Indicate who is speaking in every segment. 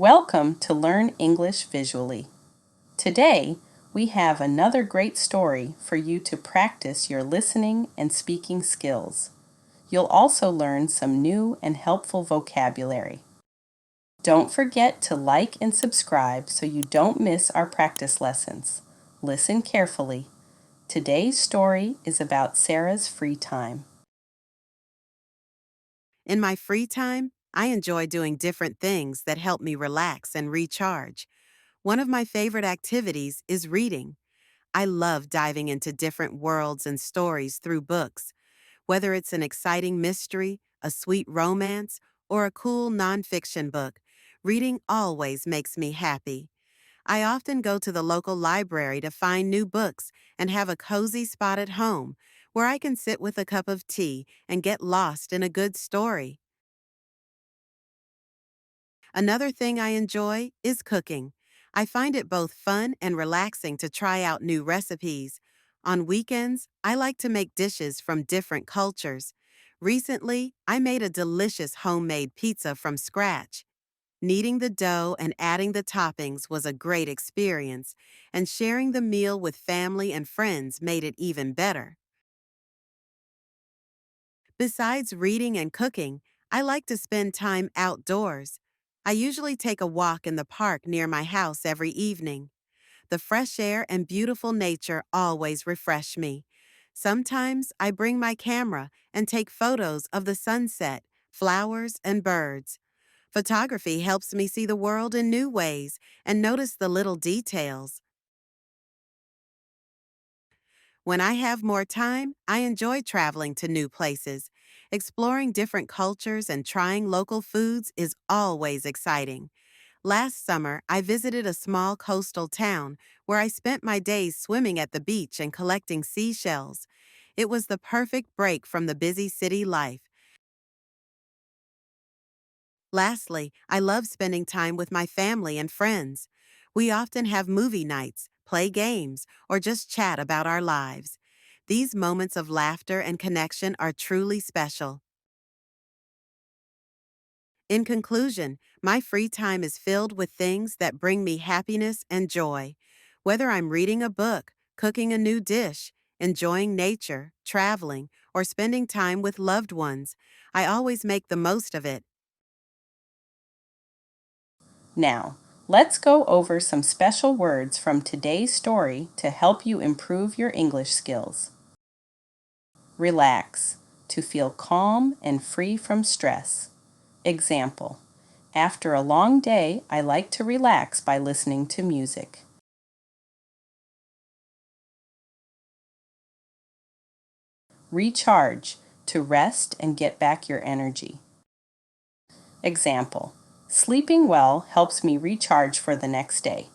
Speaker 1: Welcome to Learn English Visually. Today, we have another great story for you to practice your listening and speaking skills. You'll also learn some new and helpful vocabulary. Don't forget to like and subscribe so you don't miss our practice lessons. Listen carefully. Today's story is about Sarah's free time.
Speaker 2: In my free time, I enjoy doing different things that help me relax and recharge. One of my favorite activities is reading. I love diving into different worlds and stories through books. Whether it's an exciting mystery, a sweet romance, or a cool nonfiction book, reading always makes me happy. I often go to the local library to find new books and have a cozy spot at home where I can sit with a cup of tea and get lost in a good story. Another thing I enjoy is cooking. I find it both fun and relaxing to try out new recipes. On weekends, I like to make dishes from different cultures. Recently, I made a delicious homemade pizza from scratch. Kneading the dough and adding the toppings was a great experience, and sharing the meal with family and friends made it even better. Besides reading and cooking, I like to spend time outdoors. I usually take a walk in the park near my house every evening. The fresh air and beautiful nature always refresh me. Sometimes I bring my camera and take photos of the sunset, flowers, and birds. Photography helps me see the world in new ways and notice the little details. When I have more time, I enjoy traveling to new places. Exploring different cultures and trying local foods is always exciting. Last summer, I visited a small coastal town where I spent my days swimming at the beach and collecting seashells. It was the perfect break from the busy city life. Lastly, I love spending time with my family and friends. We often have movie nights, play games, or just chat about our lives. These moments of laughter and connection are truly special. In conclusion, my free time is filled with things that bring me happiness and joy. Whether I'm reading a book, cooking a new dish, enjoying nature, traveling, or spending time with loved ones, I always make the most of it.
Speaker 1: Now, let's go over some special words from today's story to help you improve your English skills. Relax, to feel calm and free from stress. Example, after a long day, I like to relax by listening to music. Recharge, to rest and get back your energy. Example, sleeping well helps me recharge for the next day.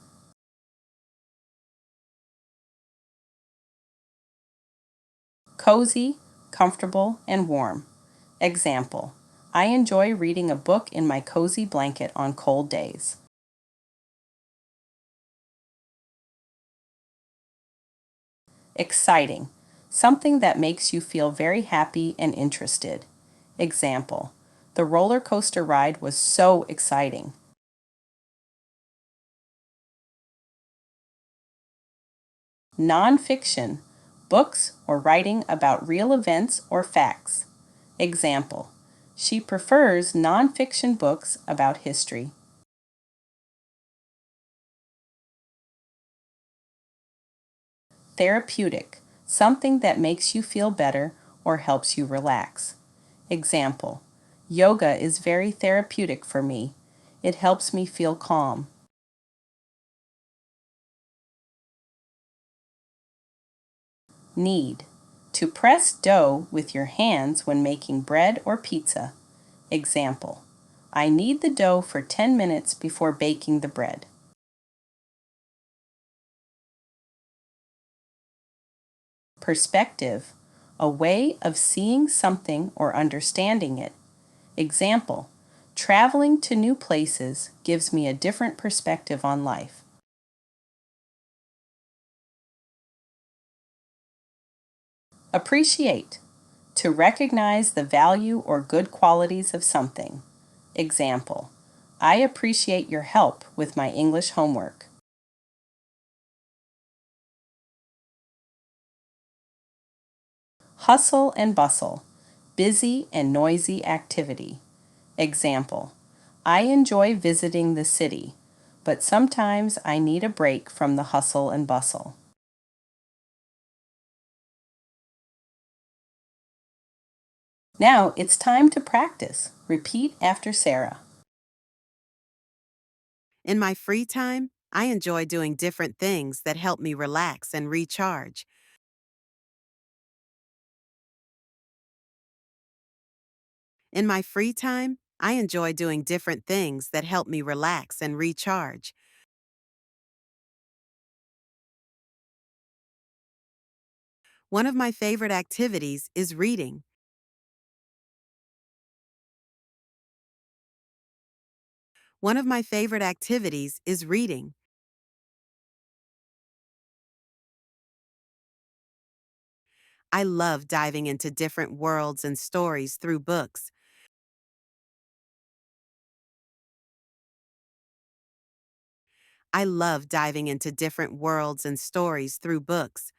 Speaker 1: Cozy, comfortable, and warm. Example, I enjoy reading a book in my cozy blanket on cold days. Exciting, something that makes you feel very happy and interested. Example, the roller coaster ride was so exciting. Nonfiction, books or writing about real events or facts. Example, she prefers nonfiction books about history. Therapeutic, something that makes you feel better or helps you relax. Example, yoga is very therapeutic for me. It helps me feel calm. Knead, to press dough with your hands when making bread or pizza. Example, I knead the dough for 10 minutes before baking the bread. Perspective, a way of seeing something or understanding it. Example, traveling to new places gives me a different perspective on life. Appreciate, to recognize the value or good qualities of something. Example, I appreciate your help with my English homework. Hustle and bustle, busy and noisy activity. Example: I enjoy visiting the city, but sometimes I need a break from the hustle and bustle. Now it's time to practice. Repeat after Sarah.
Speaker 2: In my free time, I enjoy doing different things that help me relax and recharge. In my free time, I enjoy doing different things that help me relax and recharge. One of my favorite activities is reading. One of my favorite activities is reading. I love diving into different worlds and stories through books. I love diving into different worlds and stories through books.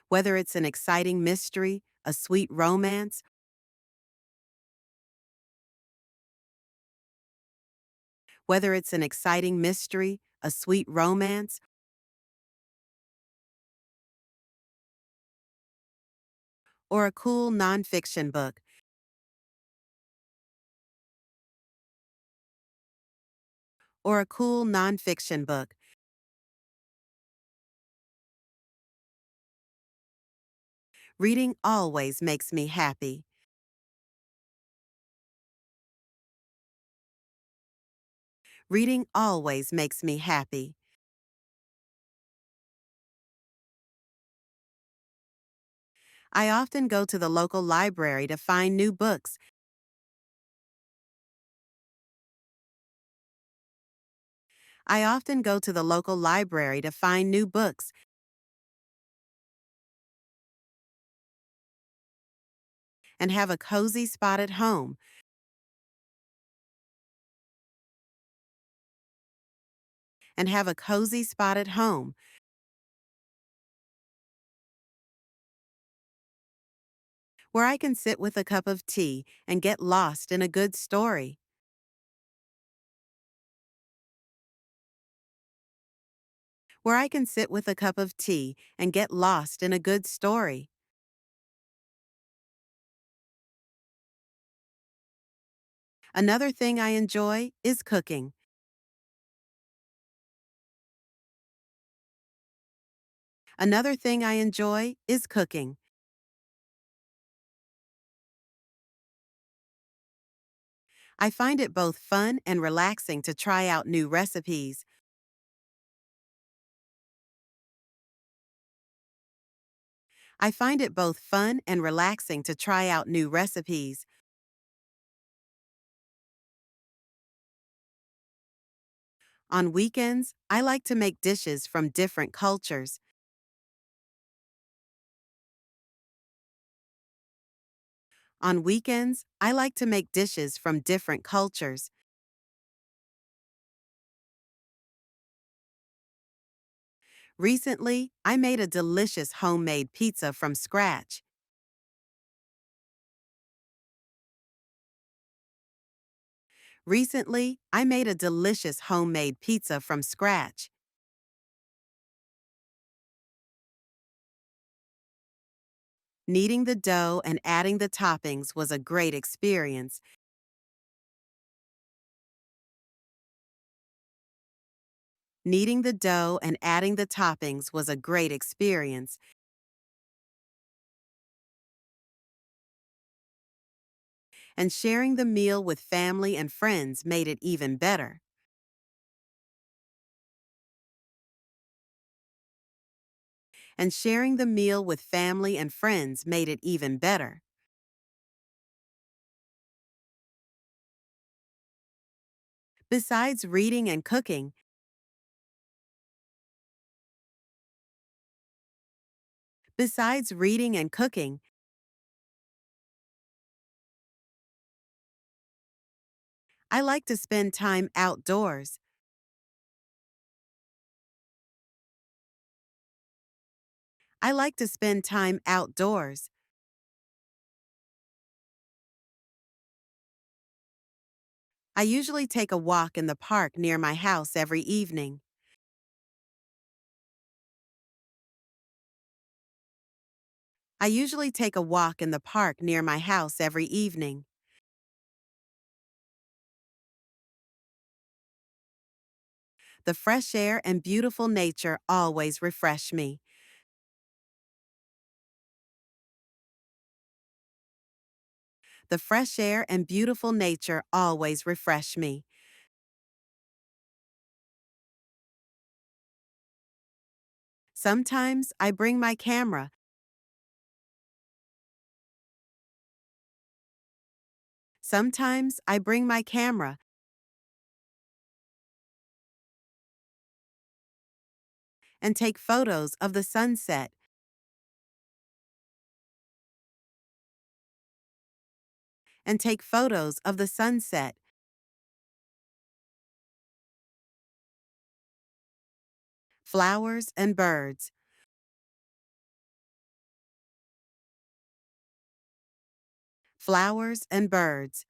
Speaker 2: Whether it's an exciting mystery, a sweet romance, whether it's an exciting mystery, a sweet romance, or a cool nonfiction book, or a cool nonfiction book, reading always makes me happy. Reading always makes me happy. I often go to the local library to find new books. I often go to the local library to find new books and have a cozy spot at home, and have a cozy spot at home, where I can sit with a cup of tea and get lost in a good story. Where I can sit with a cup of tea and get lost in a good story. Another thing I enjoy is cooking. Another thing I enjoy is cooking. I find it both fun and relaxing to try out new recipes. I find it both fun and relaxing to try out new recipes. On weekends, I like to make dishes from different cultures. On weekends, I like to make dishes from different cultures. Recently, I made a delicious homemade pizza from scratch. Recently, I made a delicious homemade pizza from scratch. Kneading the dough and adding the toppings was a great experience. Kneading the dough and adding the toppings was a great experience. And sharing the meal with family and friends made it even better. And sharing the meal with family and friends made it even better. Besides reading and cooking, besides reading and cooking, I like to spend time outdoors. I like to spend time outdoors. I usually take a walk in the park near my house every evening. I usually take a walk in the park near my house every evening. The fresh air and beautiful nature always refresh me. The fresh air and beautiful nature always refresh me. Sometimes I bring my camera. Sometimes I bring my camera and take photos of the sunset and take photos of the sunset. Flowers and birds. Flowers and birds.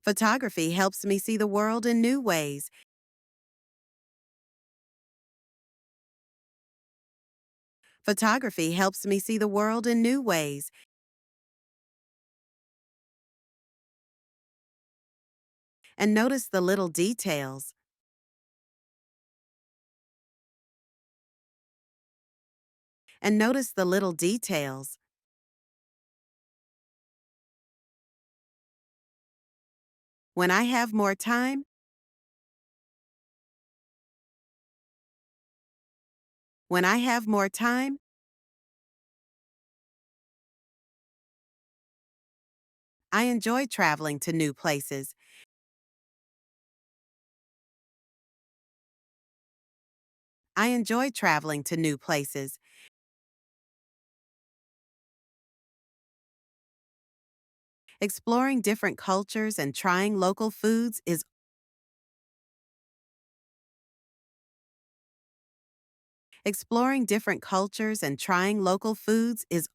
Speaker 2: Photography helps me see the world in new ways. Photography helps me see the world in new ways and notice the little details. And notice the little details. When I have more time, when I have more time, I enjoy traveling to new places. I enjoy traveling to new places. Exploring different cultures and trying local foods is Exploring different cultures and trying local foods is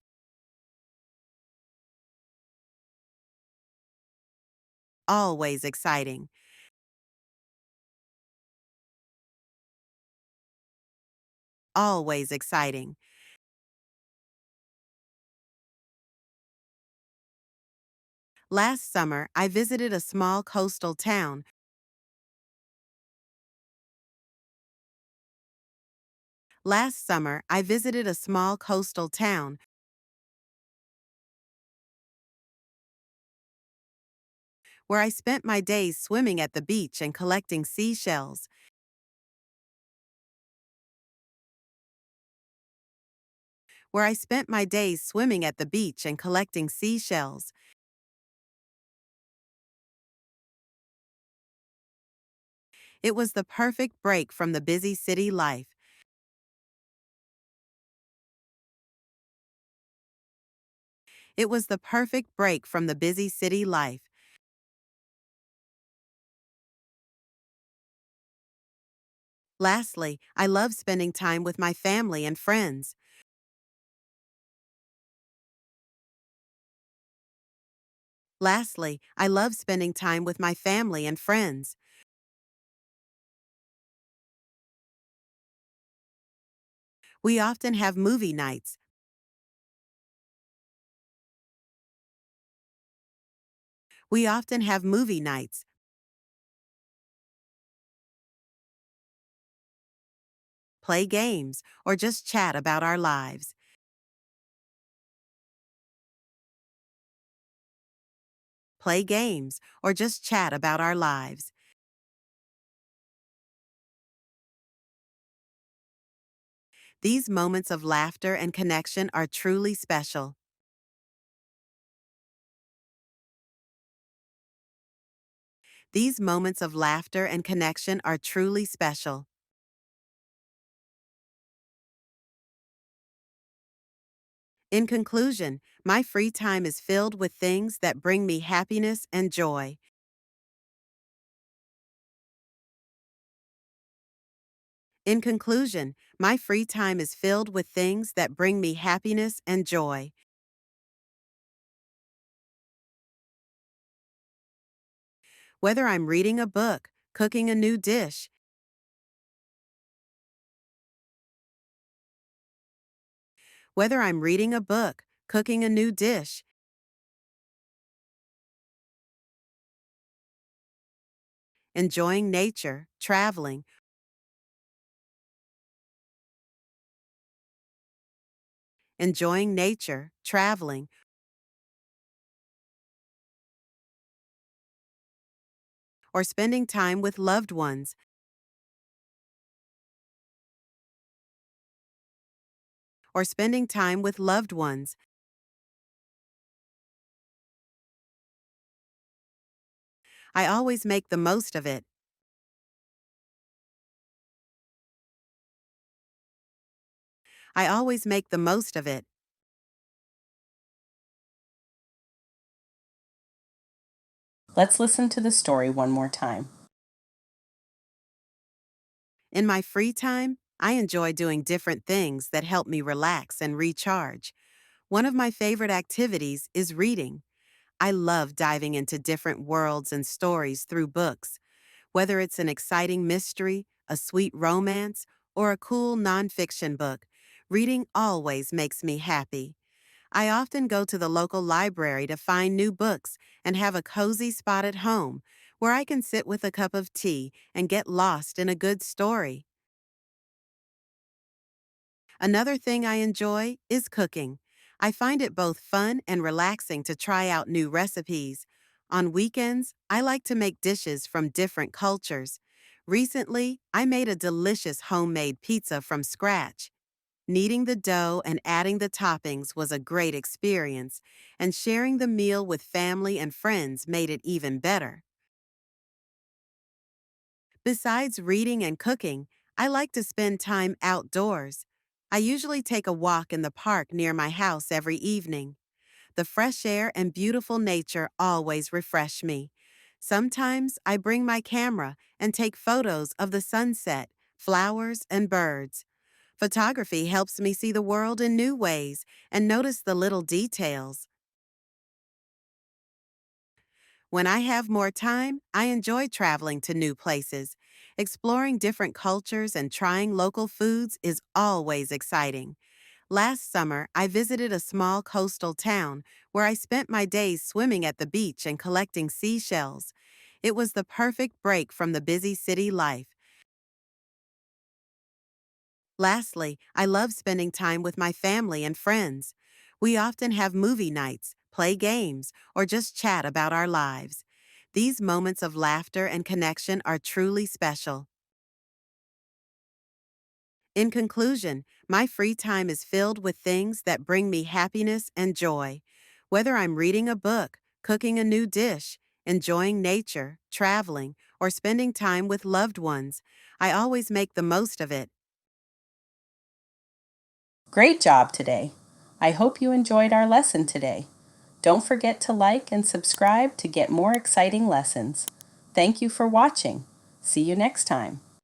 Speaker 2: always exciting. Always exciting. Last summer, I visited a small coastal town. Last summer, I visited a small coastal town where I spent my days swimming at the beach and collecting seashells. Where I spent my days swimming at the beach and collecting seashells. It was the perfect break from the busy city life. It was the perfect break from the busy city life. Lastly, I love spending time with my family and friends. Lastly, I love spending time with my family and friends. We often have movie nights. We often have movie nights. Play games, or just chat about our lives. Play games, or just chat about our lives. These moments of laughter and connection are truly special. These moments of laughter and connection are truly special. In conclusion, my free time is filled with things that bring me happiness and joy. In conclusion, my free time is filled with things that bring me happiness and joy. Whether I'm reading a book, cooking a new dish, whether I'm reading a book, cooking a new dish, enjoying nature, traveling, enjoying nature, traveling, or spending time with loved ones, or spending time with loved ones, I always make the most of it. I always make the most of it.
Speaker 1: Let's listen to the story one more time.
Speaker 2: In my free time, I enjoy doing different things that help me relax and recharge. One of my favorite activities is reading. I love diving into different worlds and stories through books. Whether it's an exciting mystery, a sweet romance, or a cool nonfiction book, reading always makes me happy. I often go to the local library to find new books and have a cozy spot at home where I can sit with a cup of tea and get lost in a good story. Another thing I enjoy is cooking. I find it both fun and relaxing to try out new recipes. On weekends, I like to make dishes from different cultures. Recently, I made a delicious homemade pizza from scratch. Kneading the dough and adding the toppings was a great experience, and sharing the meal with family and friends made it even better. Besides reading and cooking, I like to spend time outdoors. I usually take a walk in the park near my house every evening. The fresh air and beautiful nature always refresh me. Sometimes I bring my camera and take photos of the sunset, flowers, and birds. Photography helps me see the world in new ways and notice the little details. When I have more time, I enjoy traveling to new places. Exploring different cultures and trying local foods is always exciting. Last summer, I visited a small coastal town where I spent my days swimming at the beach and collecting seashells. It was the perfect break from the busy city life. Lastly, I love spending time with my family and friends. We often have movie nights, play games, or just chat about our lives. These moments of laughter and connection are truly special. In conclusion, my free time is filled with things that bring me happiness and joy. Whether I'm reading a book, cooking a new dish, enjoying nature, traveling, or spending time with loved ones, I always make the most of it.
Speaker 1: Great job today. I hope you enjoyed our lesson today. Don't forget to like and subscribe to get more exciting lessons. Thank you for watching. See you next time.